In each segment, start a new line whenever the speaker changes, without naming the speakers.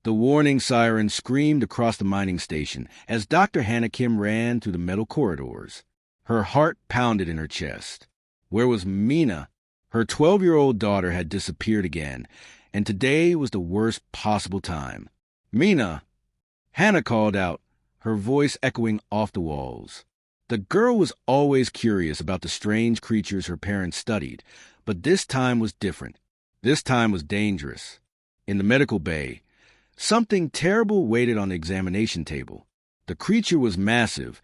The warning siren screamed across the mining station as Dr. Hannah Kim ran through the metal corridors. Her heart pounded in her chest. Where was Mina? Her 12-year-old daughter had disappeared again, and today was the worst possible time. "Mina!" Hannah called out, her voice echoing off the walls. The girl was always curious about the strange creatures her parents studied, but this time was different. This time was dangerous. In the medical bay, something terrible waited on the examination table. The creature was massive,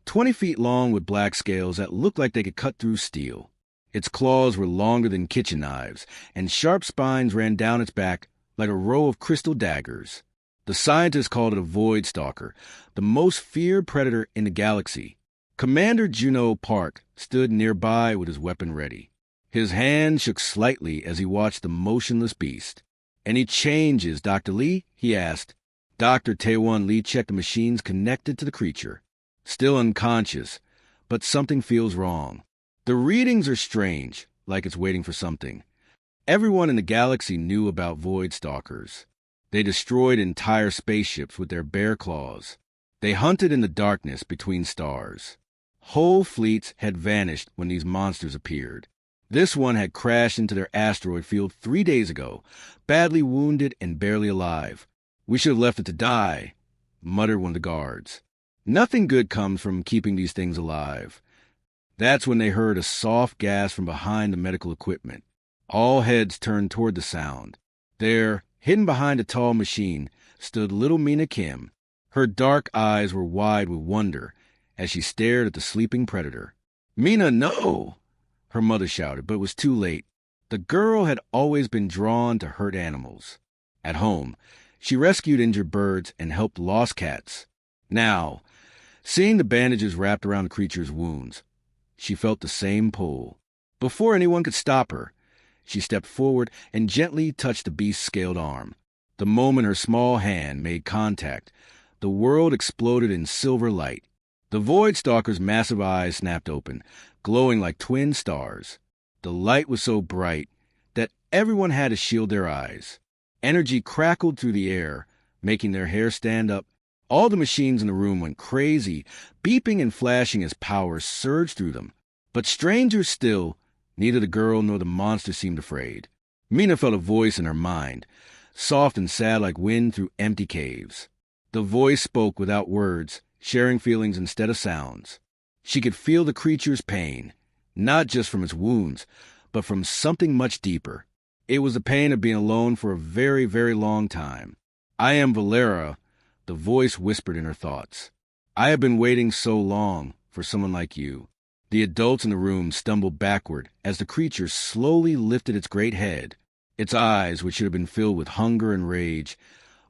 20 feet long with black scales that looked like they could cut through steel. Its claws were longer than kitchen knives, and sharp spines ran down its back like a row of crystal daggers. The scientists called it a void stalker, the most feared predator in the galaxy. Commander Juno Park stood nearby with his weapon ready. His hand shook slightly as he watched the motionless beast. "Any changes, Dr. Lee?" he asked. Dr. Taewon Lee checked the machines connected to the creature. "Still unconscious, but something feels wrong. The readings are strange, like it's waiting for something." Everyone in the galaxy knew about void stalkers. They destroyed entire spaceships with their bare claws. They hunted in the darkness between stars. Whole fleets had vanished when these monsters appeared. This one had crashed into their asteroid field 3 days ago, badly wounded and barely alive. "We should have left it to die," muttered one of the guards. "Nothing good comes from keeping these things alive." That's when they heard a soft gasp from behind the medical equipment. All heads turned toward the sound. There, hidden behind a tall machine, stood little Mina Kim. Her dark eyes were wide with wonder as she stared at the sleeping predator. "Mina, no!" her mother shouted, but it was too late. The girl had always been drawn to hurt animals. At home, she rescued injured birds and helped lost cats. Now, seeing the bandages wrapped around the creature's wounds, she felt the same pull. Before anyone could stop her, she stepped forward and gently touched the beast's scaled arm. The moment her small hand made contact, the world exploded in silver light. The Void Stalker's massive eyes snapped open, glowing like twin stars. The light was so bright that everyone had to shield their eyes. Energy crackled through the air, making their hair stand up. All the machines in the room went crazy, beeping and flashing as power surged through them. But stranger still, neither the girl nor the monster seemed afraid. Mina felt a voice in her mind, soft and sad like wind through empty caves. The voice spoke without words, sharing feelings instead of sounds. She could feel the creature's pain, not just from its wounds, but from something much deeper. It was the pain of being alone for a very, very long time. "I am Valera," the voice whispered in her thoughts. "I have been waiting so long for someone like you." The adults in the room stumbled backward as the creature slowly lifted its great head. Its eyes, which should have been filled with hunger and rage,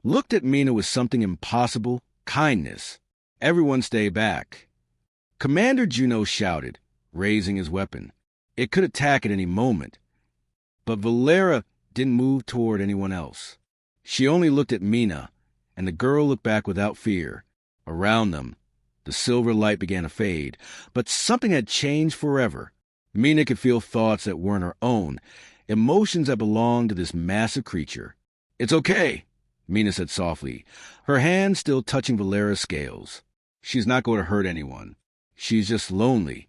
looked at Mina with something impossible, kindness. Everyone stay back. Commander Juno shouted, raising his weapon. It could attack at any moment. But Valera didn't move toward anyone else. She only looked at Mina, and the girl looked back without fear. Around them, the silver light began to fade, but something had changed forever. Mina could feel thoughts that weren't her own, emotions that belonged to this massive creature. "It's okay," Mina said softly, her hand still touching Valera's scales. "She's not going to hurt anyone. She's just lonely."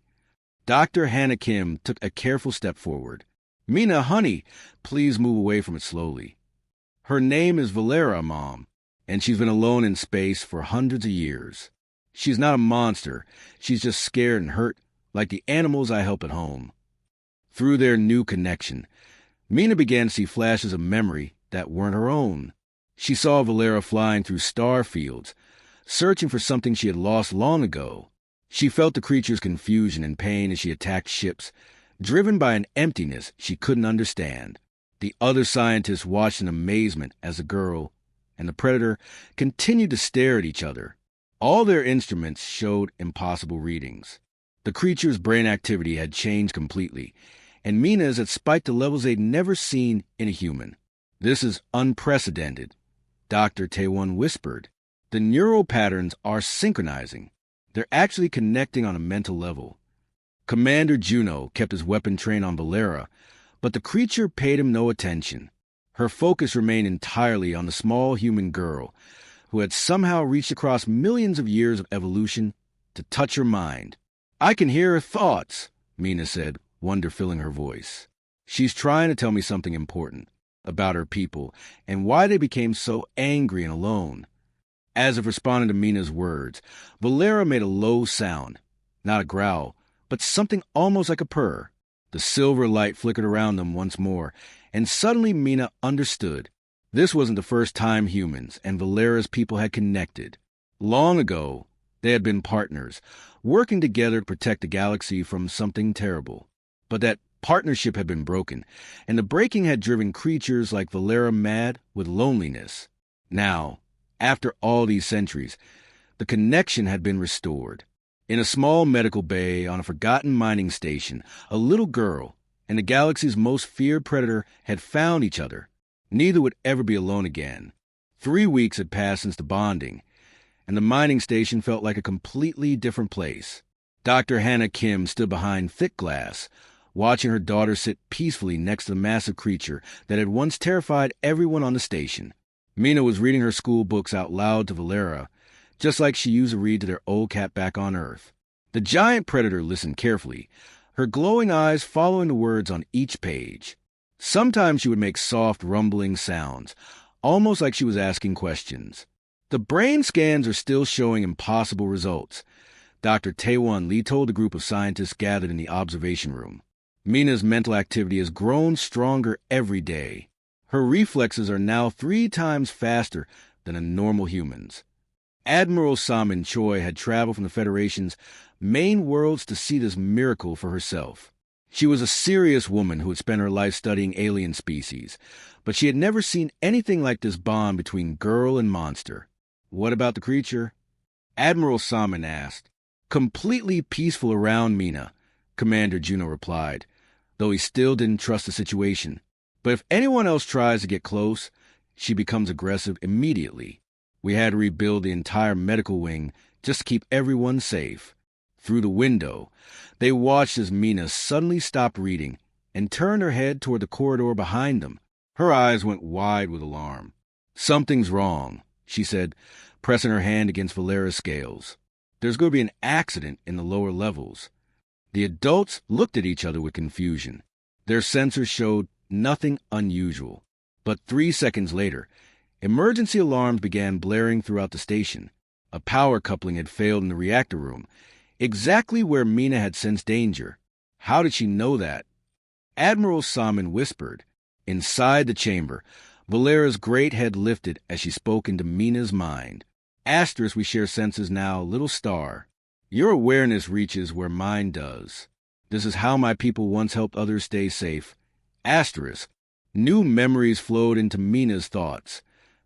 Dr. Hannah Kim took a careful step forward. "Mina, honey, please move away from it slowly. Her name is Valera, Mom, and she's been alone in space for hundreds of years. She's not a monster. She's just scared and hurt, like the animals I help at home." Through their new connection, Mina began to see flashes of memory that weren't her own. She saw Valera flying through star fields, searching for something she had lost long ago. She felt the creature's confusion and pain as she attacked ships, driven by an emptiness she couldn't understand. The other scientists watched in amazement as the girl and the predator continued to stare at each other. All their instruments showed impossible readings. The creature's brain activity had changed completely, and Mina's had spiked to levels they'd never seen in a human. "This is unprecedented," Dr. Taewon whispered. "The neural patterns are synchronizing. They're actually connecting on a mental level." Commander Juno kept his weapon trained on Valera, but the creature paid him no attention. Her focus remained entirely on the small human girl who had somehow reached across millions of years of evolution to touch her mind. "I can hear her thoughts," Mina said, wonder filling her voice. "She's trying to tell me something important about her people and why they became so angry and alone." As if responding to Mina's words, Valera made a low sound, not a growl, but something almost like a purr. The silver light flickered around them once more, and suddenly Mina understood. This wasn't the first time humans and Valera's people had connected. Long ago, they had been partners, working together to protect the galaxy from something terrible. But that partnership had been broken, and the breaking had driven creatures like Valera mad with loneliness. Now, after all these centuries, the connection had been restored. In a small medical bay on a forgotten mining station, a little girl and the galaxy's most feared predator had found each other. Neither would ever be alone again. 3 weeks had passed since the bonding, and the mining station felt like a completely different place. Dr. Hannah Kim stood behind thick glass, watching her daughter sit peacefully next to the massive creature that had once terrified everyone on the station. Mina was reading her school books out loud to Valera, just like she used to read to their old cat back on Earth. The giant predator listened carefully, her glowing eyes following the words on each page. Sometimes she would make soft, rumbling sounds, almost like she was asking questions. "The brain scans are still showing impossible results," Dr. Taewon Lee told the group of scientists gathered in the observation room. "Mina's mental activity has grown stronger every day. Her reflexes are now 3 times faster than a normal human's." Admiral Salmon Choi had traveled from the Federation's main worlds to see this miracle for herself. She was a serious woman who had spent her life studying alien species, but she had never seen anything like this bond between girl and monster. "What about the creature?" Admiral Salmon asked. "Completely peaceful around Mina," Commander Juno replied, though he still didn't trust the situation. "But if anyone else tries to get close, she becomes aggressive immediately. We had to rebuild the entire medical wing just to keep everyone safe." Through the window, they watched as Mina suddenly stopped reading and turned her head toward the corridor behind them. Her eyes went wide with alarm. "Something's wrong," she said, pressing her hand against Valera's scales. "There's going to be an accident in the lower levels." The adults looked at each other with confusion. Their sensors showed nothing unusual. But 3 seconds later, emergency alarms began blaring throughout the station. A power coupling had failed in the reactor room, exactly where Mina had sensed danger. How did she know that? Admiral Salmon whispered. Inside the chamber, Valera's great head lifted as she spoke into Mina's mind. "Asterisk, we share senses now, little star. Your awareness reaches where mine does. This is how my people once helped others stay safe. Asterisk." New memories flowed into Mina's thoughts.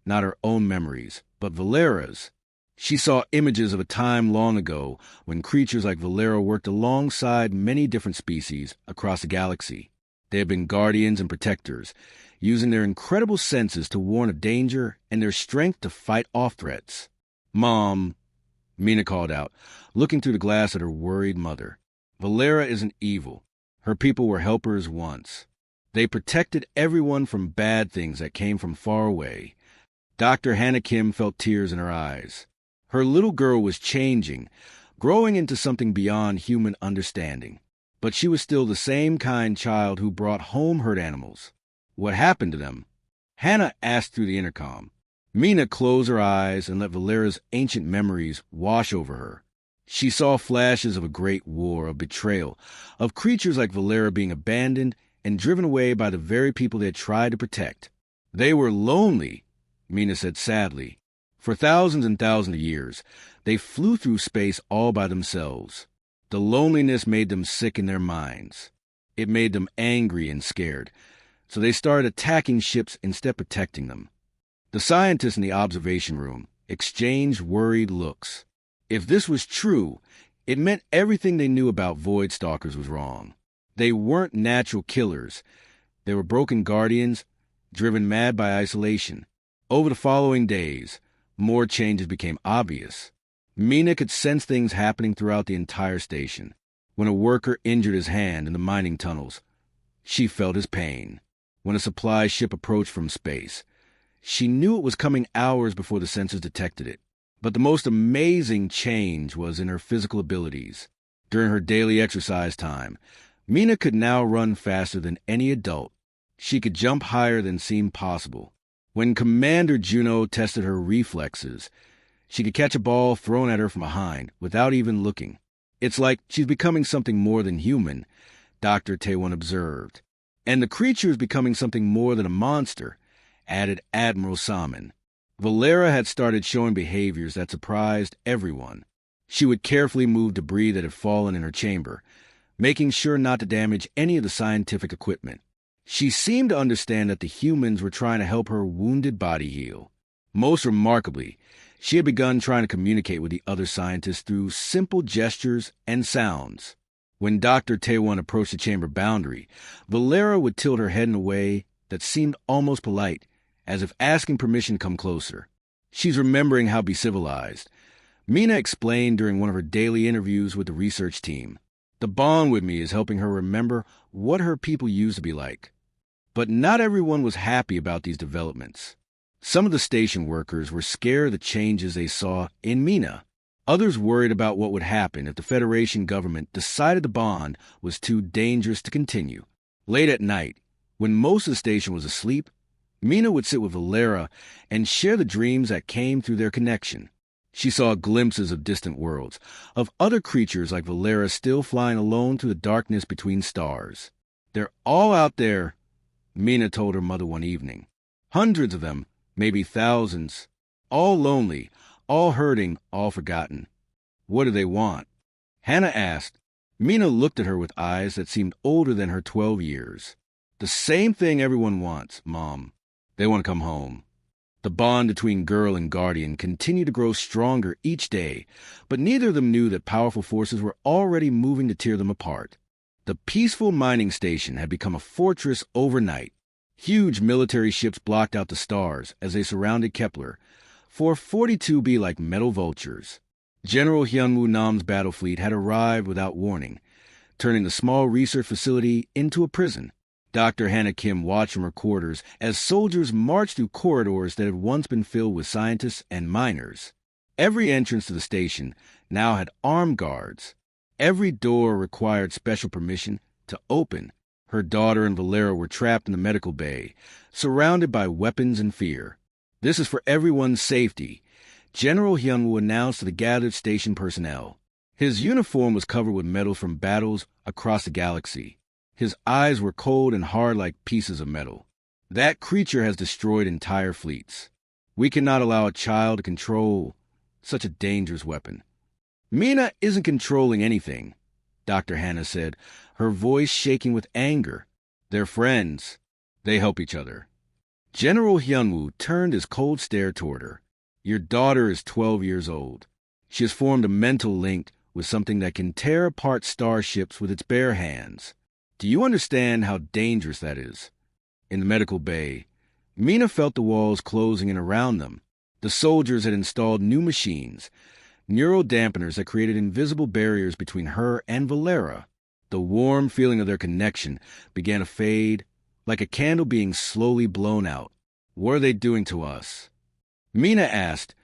Not her own memories, but Valera's. She saw images of a time long ago when creatures like Valera worked alongside many different species across the galaxy. They had been guardians and protectors, using their incredible senses to warn of danger and their strength to fight off threats. "Mom," Mina called out, looking through the glass at her worried mother. "Valera isn't evil. Her people were helpers once. They protected everyone from bad things that came from far away." Dr. Hannah Kim felt tears in her eyes. Her little girl was changing, growing into something beyond human understanding. But she was still the same kind child who brought home hurt animals. What happened to them? Hannah asked through the intercom. Mina closed her eyes and let Valera's ancient memories wash over her. She saw flashes of a great war, of betrayal, of creatures like Valera being abandoned and driven away by the very people they had tried to protect. "They were lonely," Mina said sadly. "For thousands and thousands of years, they flew through space all by themselves. The loneliness made them sick in their minds. It made them angry and scared, so they started attacking ships instead of protecting them." The scientists in the observation room exchanged worried looks. If this was true, it meant everything they knew about Void Stalkers was wrong. They weren't natural killers. They were broken guardians, driven mad by isolation. Over the following days, more changes became obvious. Mina could sense things happening throughout the entire station. When a worker injured his hand in the mining tunnels, she felt his pain. when a supply ship approached from space. She knew it was coming hours before the sensors detected it. But the most amazing change was in her physical abilities. During her daily exercise time, Mina could now run faster than any adult. She could jump higher than seemed possible. When Commander Juno tested her reflexes, she could catch a ball thrown at her from behind without even looking. It's like she's becoming something more than human, Dr. Taewon observed. And the creature is becoming something more than a monster, added Admiral Salmon. Valera had started showing behaviors that surprised everyone. She would carefully move debris that had fallen in her chamber, making sure not to damage any of the scientific equipment. She seemed to understand that the humans were trying to help her wounded body heal. Most remarkably, she had begun trying to communicate with the other scientists through simple gestures and sounds. When Dr. Taewon approached the chamber boundary, Valera would tilt her head in a way that seemed almost polite, as if asking permission to come closer. She's remembering how to be civilized. Mina explained during one of her daily interviews with the research team. The bond with me is helping her remember what her people used to be like. But not everyone was happy about these developments. Some of the station workers were scared of the changes they saw in Mina. Others worried about what would happen if the Federation government decided the bond was too dangerous to continue. Late at night, when most of the station was asleep, Mina would sit with Valera and share the dreams that came through their connection. She saw glimpses of distant worlds, of other creatures like Valera still flying alone through the darkness between stars. They're all out there, Mina told her mother one evening. Hundreds of them, maybe thousands, all lonely, all hurting, all forgotten. What do they want? Hannah asked. Mina looked at her with eyes that seemed older than her 12 years. The same thing everyone wants, Mom. They want to come home. The bond between girl and guardian continued to grow stronger each day, but neither of them knew that powerful forces were already moving to tear them apart. The peaceful mining station had become a fortress overnight. Huge military ships blocked out the stars as they surrounded Kepler, for 42B like metal vultures. General Hyunwoo Nam's battle fleet had arrived without warning, turning the small research facility into a prison. Dr. Hannah Kim watched from her quarters as soldiers marched through corridors that had once been filled with scientists and miners. Every entrance to the station now had armed guards. Every door required special permission to open. Her daughter and Valera were trapped in the medical bay, surrounded by weapons and fear. This is for everyone's safety, General Hyunwoo announced to the gathered station personnel. His uniform was covered with medals from battles across the galaxy. His eyes were cold and hard like pieces of metal. That creature has destroyed entire fleets. We cannot allow a child to control such a dangerous weapon. Mina isn't controlling anything, Dr. Hannah said, her voice shaking with anger. They're friends. They help each other. General Hyunwoo turned his cold stare toward her. Your daughter is 12 years old. She has formed a mental link with something that can tear apart starships with its bare hands. Do you understand how dangerous that is? In the medical bay, Mina felt the walls closing in around them. The soldiers had installed new machines, neural dampeners that created invisible barriers between her and Valera. The warm feeling of their connection began to fade, like a candle being slowly blown out. What are they doing to us? Mina asked,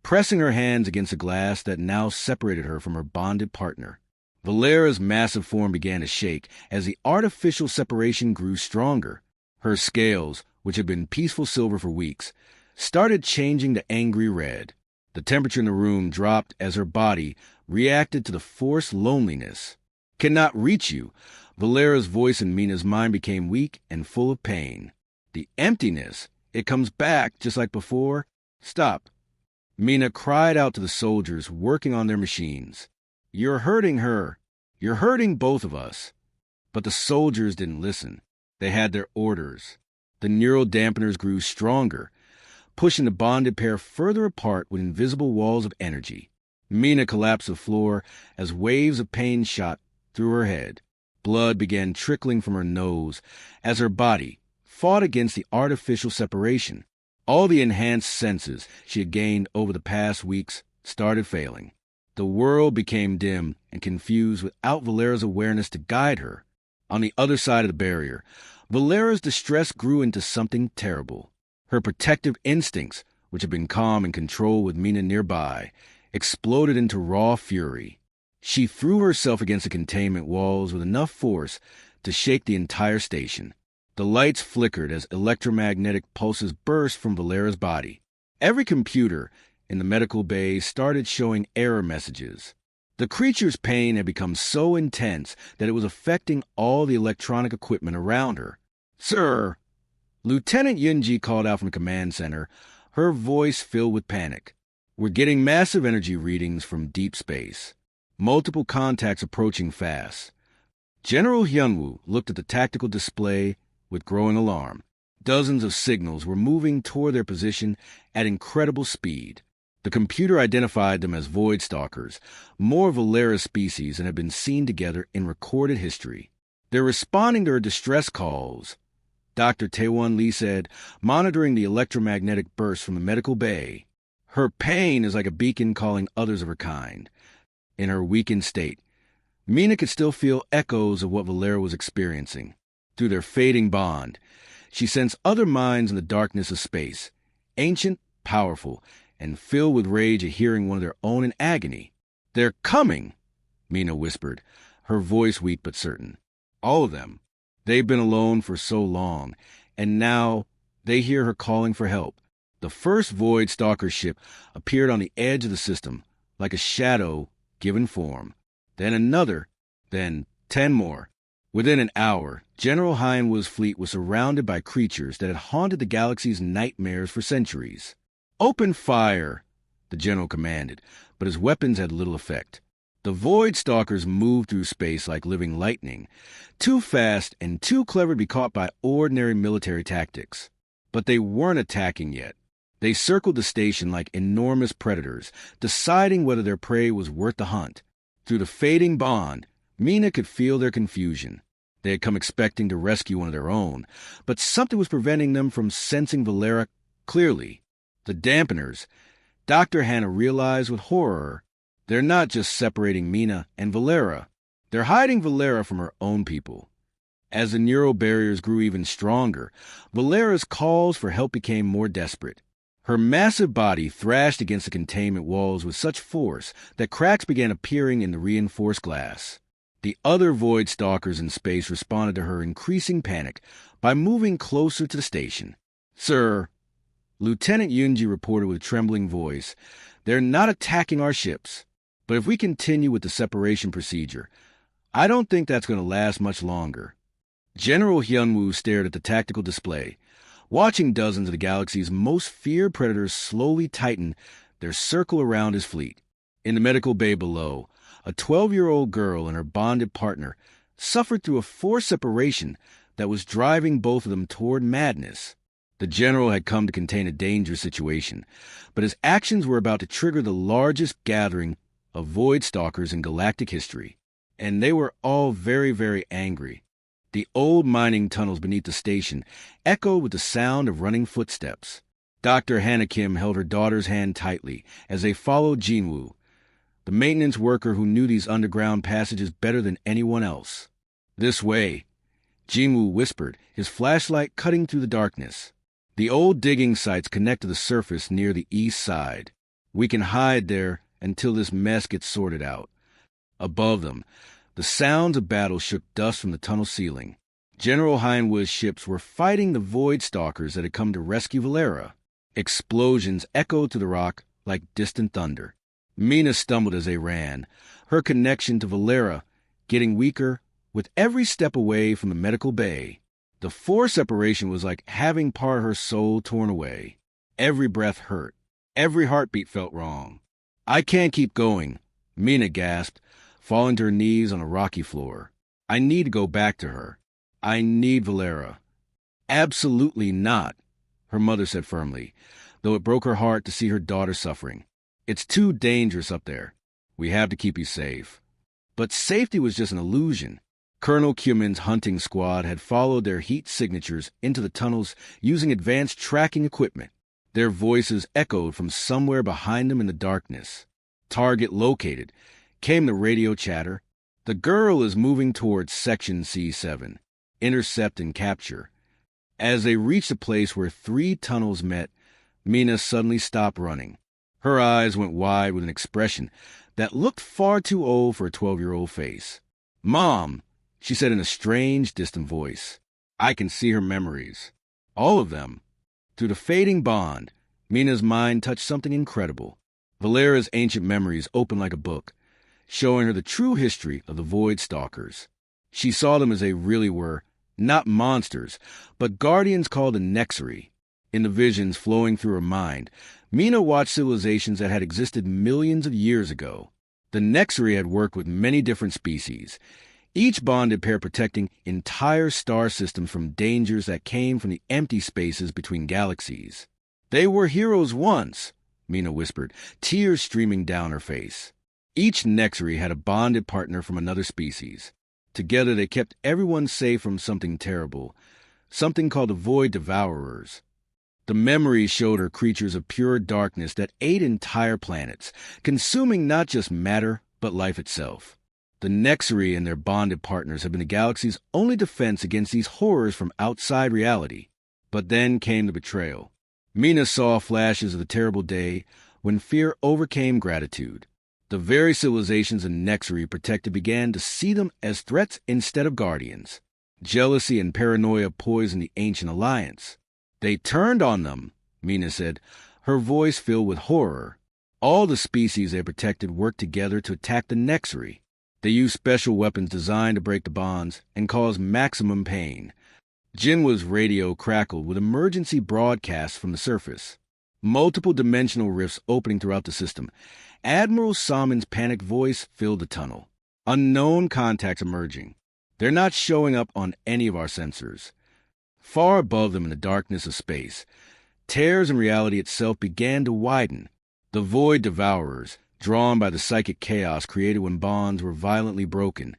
pressing her hands against the glass that now separated her from her bonded partner. Valera's massive form began to shake as the artificial separation grew stronger. Her scales, which had been peaceful silver for weeks, started changing to angry red. The temperature in the room dropped as her body reacted to the forced loneliness. Cannot reach you. Valera's voice in Mina's mind became weak and full of pain. The emptiness, it comes back just like before. Stop. Mina cried out to the soldiers working on their machines. You're hurting her. You're hurting both of us. But the soldiers didn't listen. They had their orders. The neural dampeners grew stronger, pushing the bonded pair further apart with invisible walls of energy. Mina collapsed to the floor as waves of pain shot through her head. Blood began trickling from her nose as her body fought against the artificial separation. All the enhanced senses she had gained over the past weeks started failing. The world became dim and confused without Valera's awareness to guide her. On the other side of the barrier, Valera's distress grew into something terrible. Her protective instincts, which had been calm and controlled with Mina nearby, exploded into raw fury. She threw herself against the containment walls with enough force to shake the entire station. The lights flickered as electromagnetic pulses burst from Valera's body. Every computer in the medical bay started showing error messages. The creature's pain had become so intense that it was affecting all the electronic equipment around her. "Sir!" Lieutenant Yunji called out from the command center, her voice filled with panic. "We're getting massive energy readings from deep space. Multiple contacts approaching fast." General Hyunwoo looked at the tactical display with growing alarm. Dozens of signals were moving toward their position at incredible speed. The computer identified them as Void Stalkers, more Valera species than had been seen together in recorded history. "They're responding to her distress calls," Dr. Taewon Lee said, monitoring the electromagnetic bursts from the medical bay. "Her pain is like a beacon calling others of her kind." In her weakened state, Mina could still feel echoes of what Valera was experiencing. Through their fading bond, she sensed other minds in the darkness of space, ancient, powerful, and filled with rage at hearing one of their own in agony. "They're coming," Mina whispered, her voice weak but certain. "All of them. They've been alone for so long, and now they hear her calling for help." The first Void Stalker ship appeared on the edge of the system, like a shadow given form. Then another, then 10 more. Within an hour, General Heinwood's fleet was surrounded by creatures that had haunted the galaxy's nightmares for centuries. "Open fire," the general commanded, but his weapons had little effect. The Void Stalkers moved through space like living lightning, too fast and too clever to be caught by ordinary military tactics. But they weren't attacking yet. They circled the station like enormous predators, deciding whether their prey was worth the hunt. Through the fading bond, Mina could feel their confusion. They had come expecting to rescue one of their own, but something was preventing them from sensing Valera clearly. The dampeners, Dr. Hannah realized with horror, they're not just separating Mina and Valera. They're hiding Valera from her own people. As the neural barriers grew even stronger, Valera's calls for help became more desperate. Her massive body thrashed against the containment walls with such force that cracks began appearing in the reinforced glass. The other Void Stalkers in space responded to her increasing panic by moving closer to the station. "Sir," Lieutenant Yunji reported with a trembling voice, "they're not attacking our ships. But if we continue with the separation procedure, I don't think that's going to last much longer." General Hyunwoo stared at the tactical display, watching dozens of the galaxy's most feared predators slowly tighten their circle around his fleet. In the medical bay below, a 12-year-old girl and her bonded partner suffered through a forced separation that was driving both of them toward madness. The general had come to contain a dangerous situation, but his actions were about to trigger the largest gathering of Void Stalkers in galactic history, and they were all very, very angry. The old mining tunnels beneath the station echoed with the sound of running footsteps. Dr. Hannah Kim held her daughter's hand tightly as they followed Jinwoo, the maintenance worker who knew these underground passages better than anyone else. "This way," Jinwoo whispered, his flashlight cutting through the darkness. "The old digging sites connect to the surface near the east side. We can hide there until this mess gets sorted out." Above them, the sounds of battle shook dust from the tunnel ceiling. General Heinwood's ships were fighting the Void Stalkers that had come to rescue Valera. Explosions echoed through the rock like distant thunder. Mina stumbled as they ran, her connection to Valera getting weaker with every step away from the medical bay. The forced separation was like having part of her soul torn away. Every breath hurt. Every heartbeat felt wrong. "I can't keep going," Mina gasped, falling to her knees on a rocky floor. "I need to go back to her. I need Valera." "Absolutely not," her mother said firmly, though it broke her heart to see her daughter suffering. "It's too dangerous up there. We have to keep you safe." But safety was just an illusion. Colonel Cumin's hunting squad had followed their heat signatures into the tunnels using advanced tracking equipment. Their voices echoed from somewhere behind them in the darkness. "Target located," came the radio chatter. "The girl is moving towards Section C7. intercept and capture. As they reached a place where 3 tunnels met, Mina suddenly stopped running. Her eyes went wide with an expression that looked far too old for a 12-year-old face. "Mom," she said in a strange, distant voice. I can see her memories. All of them. Through the fading bond, Mina's mind touched something incredible. Valera's ancient memories opened like a book, showing her the true history of the Void Stalkers. She saw them as they really were, not monsters, but guardians called the Nexari. In the visions flowing through her mind, Mina watched civilizations that had existed millions of years ago. The Nexari had worked with many different species, each bonded pair protecting entire star systems from dangers that came from the empty spaces between galaxies. "They were heroes once," Mina whispered, tears streaming down her face. Each Nexari had a bonded partner from another species. Together they kept everyone safe from something terrible, something called the Void Devourers. The memories showed her creatures of pure darkness that ate entire planets, consuming not just matter, but life itself. The Nexari and their bonded partners have been the galaxy's only defense against these horrors from outside reality. But then came the betrayal. Mina saw flashes of the terrible day when fear overcame gratitude. The very civilizations the Nexari protected began to see them as threats instead of guardians. Jealousy and paranoia poisoned the ancient alliance. "They turned on them," Mina said, her voice filled with horror. All the species they protected worked together to attack the Nexari. They used special weapons designed to break the bonds and cause maximum pain. Jinwa's radio crackled with emergency broadcasts from the surface. Multiple dimensional rifts opening throughout the system. Admiral Salmon's panicked voice filled the tunnel. Unknown contacts emerging. They're not showing up on any of our sensors. Far above them in the darkness of space, tears in reality itself began to widen. The Void Devourers, drawn by the psychic chaos created when bonds were violently broken,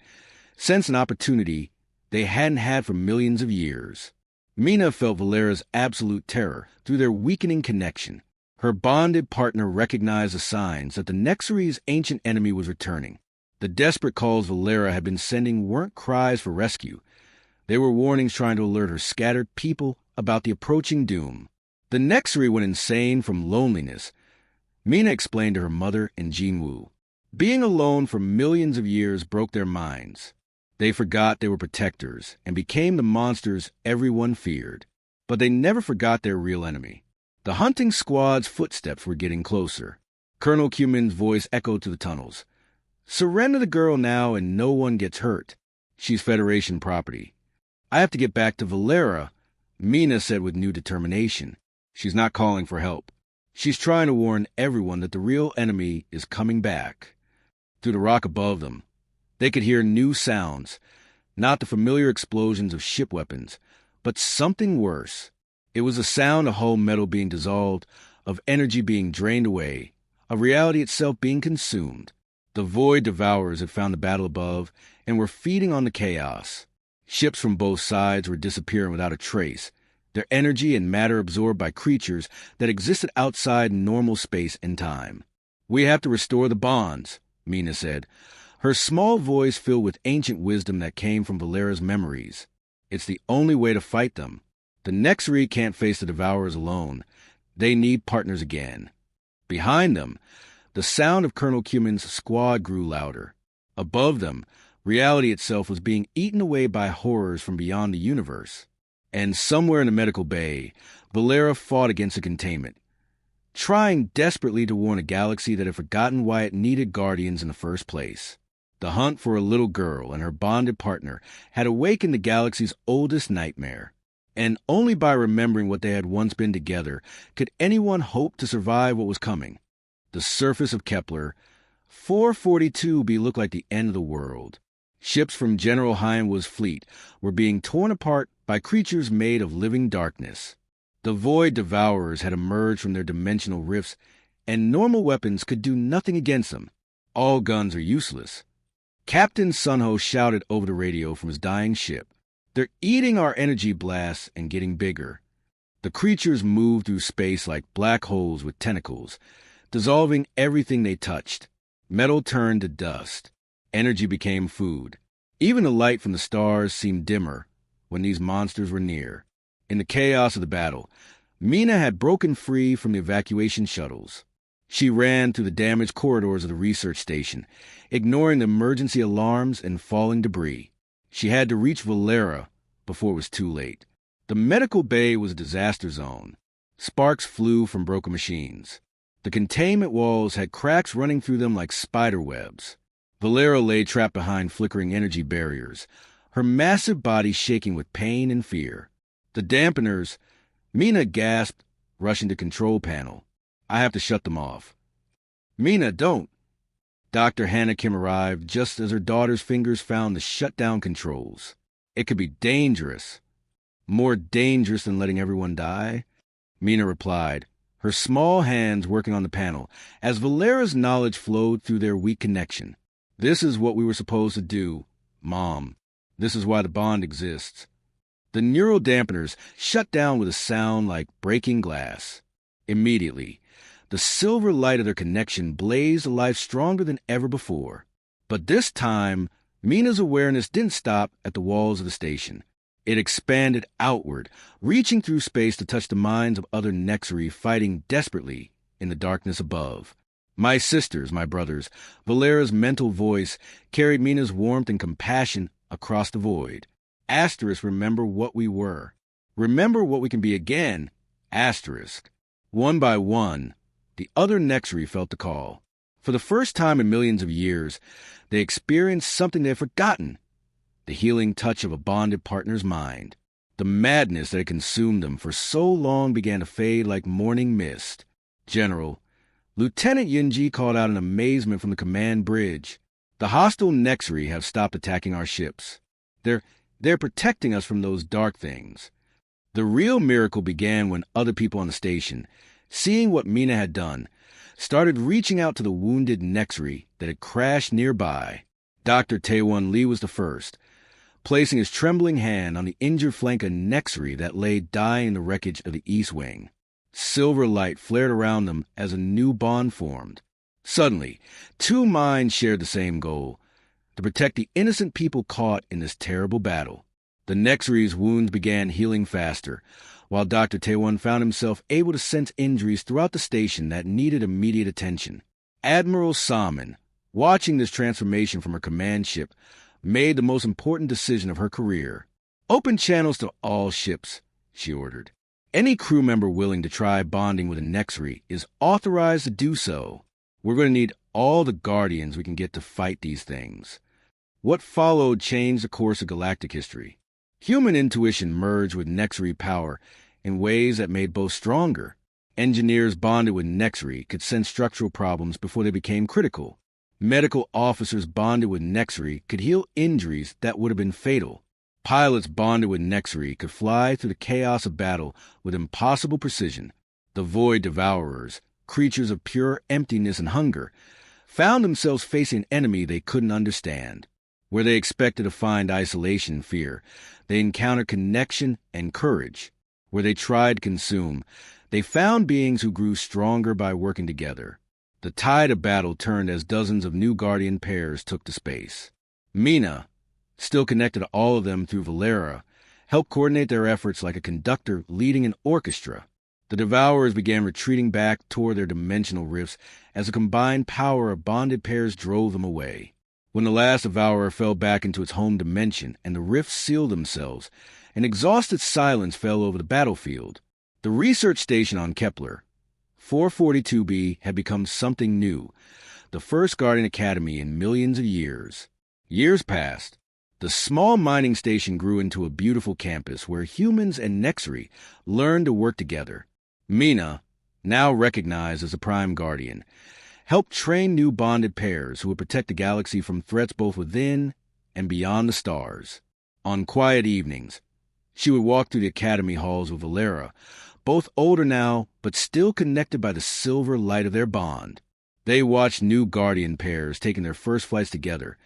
sensed an opportunity they hadn't had for millions of years. Mina felt Valera's absolute terror through their weakening connection. Her bonded partner recognized the signs that the Nexari's ancient enemy was returning. The desperate calls Valera had been sending weren't cries for rescue. They were warnings trying to alert her scattered people about the approaching doom. The Nexari went insane from loneliness, Mina explained to her mother and Jinwoo. Being alone for millions of years broke their minds. They forgot they were protectors and became the monsters everyone feared. But they never forgot their real enemy. The hunting squad's footsteps were getting closer. Colonel Cumin's voice echoed to the tunnels. "Surrender the girl now and no one gets hurt. She's Federation property." "I have to get back to Valera," Mina said with new determination. She's not calling for help. She's trying to warn everyone that the real enemy is coming back. Through the rock above them, they could hear new sounds, not the familiar explosions of ship weapons, but something worse. It was the sound of hull metal being dissolved, of energy being drained away, of reality itself being consumed. The Void Devourers had found the battle above and were feeding on the chaos. Ships from both sides were disappearing without a trace, their energy and matter absorbed by creatures that existed outside normal space and time. "We have to restore the bonds," Mina said, her small voice filled with ancient wisdom that came from Valera's memories. "It's the only way to fight them. The Nexari can't face the Devourers alone. They need partners again." Behind them, the sound of Colonel Cumin's squad grew louder. Above them, reality itself was being eaten away by horrors from beyond the universe. And somewhere in the medical bay, Valera fought against the containment, trying desperately to warn a galaxy that had forgotten why it needed guardians in the first place. The hunt for a little girl and her bonded partner had awakened the galaxy's oldest nightmare. And only by remembering what they had once been together could anyone hope to survive what was coming. The surface of Kepler, 442b looked like the end of the world. Ships from General Heinwood's fleet were being torn apart by creatures made of living darkness. The Void Devourers had emerged from their dimensional rifts, and normal weapons could do nothing against them. All guns are useless. Captain Sunho shouted over the radio from his dying ship. "They're eating our energy blasts and getting bigger." The creatures moved through space like black holes with tentacles, dissolving everything they touched. Metal turned to dust. Energy became food. Even the light from the stars seemed dimmer, when these monsters were near. In the chaos of the battle, Mina had broken free from the evacuation shuttles. She ran through the damaged corridors of the research station, ignoring the emergency alarms and falling debris. She had to reach Valera before it was too late. The medical bay was a disaster zone. Sparks flew from broken machines. The containment walls had cracks running through them like spider webs. Valera lay trapped behind flickering energy barriers, her massive body shaking with pain and fear. The dampeners, Mina gasped, rushing to control panel. I have to shut them off. Mina, don't. Dr. Hannah Kim arrived just as her daughter's fingers found the shutdown controls. It could be dangerous. More dangerous than letting everyone die? Mina replied, her small hands working on the panel, as Valera's knowledge flowed through their weak connection. This is what we were supposed to do, Mom. This is why the bond exists. The neural dampeners shut down with a sound like breaking glass. Immediately, the silver light of their connection blazed a life stronger than ever before. But this time, Mina's awareness didn't stop at the walls of the station. It expanded outward, reaching through space to touch the minds of other Nexari fighting desperately in the darkness above. My sisters, my brothers, Valera's mental voice carried Mina's warmth and compassion across the void. Asterisk, remember what we were. Remember what we can be again. Asterisk. One by one, the other Nexari felt the call. For the first time in millions of years, they experienced something they had forgotten. The healing touch of a bonded partner's mind. The madness that had consumed them for so long began to fade like morning mist. General, Lieutenant Yunji called out in amazement from the command bridge. The hostile Nexari have stopped attacking our ships. They're protecting us from those dark things. The real miracle began when other people on the station, seeing what Mina had done, started reaching out to the wounded Nexari that had crashed nearby. Dr. Taewon Lee was the first, placing his trembling hand on the injured flank of Nexari that lay dying in the wreckage of the East Wing. Silver light flared around them as a new bond formed. Suddenly, two minds shared the same goal, to protect the innocent people caught in this terrible battle. The Nexari's wounds began healing faster, while Dr. Taewon found himself able to sense injuries throughout the station that needed immediate attention. Admiral Salmon, watching this transformation from her command ship, made the most important decision of her career. Open channels to all ships, she ordered. Any crew member willing to try bonding with a Nexari is authorized to do so. We're going to need all the Guardians we can get to fight these things. What followed changed the course of galactic history. Human intuition merged with Nexari power in ways that made both stronger. Engineers bonded with Nexari could sense structural problems before they became critical. Medical officers bonded with Nexari could heal injuries that would have been fatal. Pilots bonded with Nexari could fly through the chaos of battle with impossible precision. The Void Devourers, creatures of pure emptiness and hunger, found themselves facing an enemy they couldn't understand. Where they expected to find isolation and fear, they encountered connection and courage. Where they tried to consume, they found beings who grew stronger by working together. The tide of battle turned as dozens of new Guardian pairs took to space. Mina, still connected to all of them through Valera, helped coordinate their efforts like a conductor leading an orchestra. The Devourers began retreating back toward their dimensional rifts as the combined power of bonded pairs drove them away. When the last Devourer fell back into its home dimension and the rifts sealed themselves, an exhausted silence fell over the battlefield. The research station on Kepler, 442b, had become something new, the first Guardian Academy in millions of years. Years passed. The small mining station grew into a beautiful campus where humans and Nexari learned to work together. Mina, now recognized as a Prime Guardian, helped train new bonded pairs who would protect the galaxy from threats both within and beyond the stars. On quiet evenings, she would walk through the academy halls with Valera, both older now but still connected by the silver light of their bond. They watched new Guardian pairs taking their first flights together,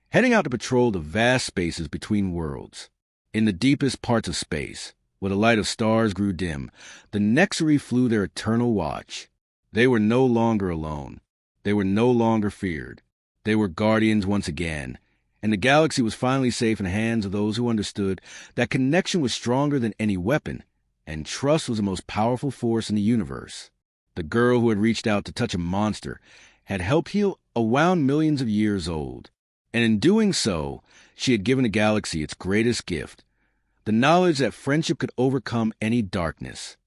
heading out to patrol the vast spaces between worlds. In the deepest parts of space, where the light of stars grew dim, the Nexari flew their eternal watch. They were no longer alone. They were no longer feared. They were Guardians once again, and the galaxy was finally safe in the hands of those who understood that connection was stronger than any weapon, and trust was the most powerful force in the universe. The girl who had reached out to touch a monster had helped heal a wound millions of years old, and in doing so, she had given the galaxy its greatest gift, the knowledge that friendship could overcome any darkness.